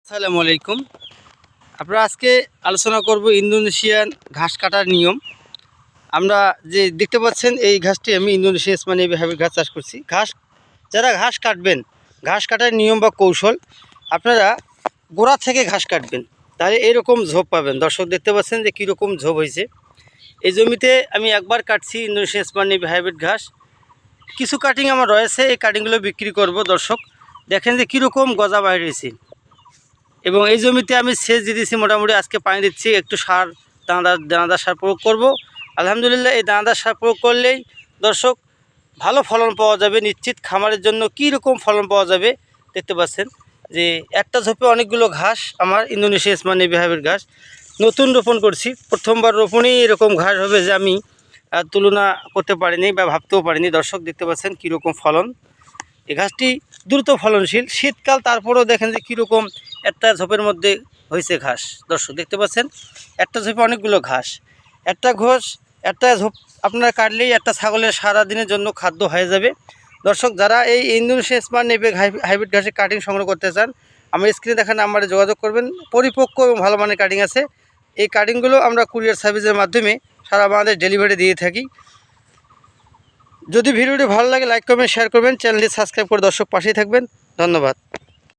আসসালামু আলাইকুম। আমরা আজকে আলোচনা করব ইন্দোনেশিয়ান ঘাস কাটার নিয়ম। আমরা যে দেখতে পাচ্ছেন এই ঘাসটি আমি ইন্দোনেশিয়া স্মানি হাইব্রিড ঘাস চাষ করছি। যারা ঘাস কাটবেন, ঘাস কাটার নিয়ম বা কৌশল, আপনারা গোড়া থেকে ঘাস কাটবেন, তাহলে এরকম ঝোপ পাবেন। দর্শক দেখতে পাচ্ছেন যে কীরকম ঝোপ হয়েছে। এই জমিতে আমি একবার কাটছি ইন্দোনেশিয়া স্মানি হাইব্রিড ঘাস। কিছু কাটিং আমার রয়েছে, এই কাটিংগুলো বিক্রি করব। দর্শক দেখেন যে কীরকম গজা বাইর হয়েছে। এবং এই জমিতে আমি সেচ দিয়ে দিচ্ছি, মোটামুটি আজকে পানি দিচ্ছি, একটু সার দানাদার সার প্রয়োগ করব। আলহামদুলিল্লাহ এই দানাদার সার প্রয়োগ করলেই দর্শক ভালো ফলন পাওয়া যাবে নিশ্চিত। খামারের জন্য কী রকম ফলন পাওয়া যাবে দেখতে পাচ্ছেন যে একটা ঝোপে অনেকগুলো ঘাস আমার ইন্দোনেশিয়া স্মানি হাইব্রিড ঘাস নতুন রোপণ করছি। প্রথমবার রোপণেই এরকম ঘাস হবে যে আমি তুলনা করতে পারিনি বা ভাবতেও পারিনি। দর্শক দেখতে পাচ্ছেন কীরকম ফলন। এই ঘাসটি দ্রুত ফলনশীল, শীতকাল, তারপরেও দেখেন যে কীরকম একটা ঝোপের মধ্যে হয়েছে ঘাস। দর্শক দেখতে পাচ্ছেন একটা ঝোপে অনেকগুলো ঘাস। একটা ঝোপ আপনারা কাটলেই একটা ছাগলের সারাদিনের জন্য খাদ্য হয়ে যাবে। দর্শক যারা এই ইন্দোনেশিয়া স্মানি হাইব্রিড ঘাসের কাটিং সংগ্রহ করতে চান, আমার স্ক্রিনে দেখা নাম্বারে যোগাযোগ করবেন। পরিপক্ক এবং ভালো মানের কাটিং আছে। এই কাটিংগুলো আমরা কুরিয়ার সার্ভিসের মাধ্যমে সারা বাংলাদেশ ডেলিভারি দিয়ে থাকি। যদি ভিডিওটি ভালো লাগে লাইক কমেন্ট শেয়ার করবেন, চ্যানেলটি সাবস্ক্রাইব করে দর্শক পাশেই থাকবেন। ধন্যবাদ।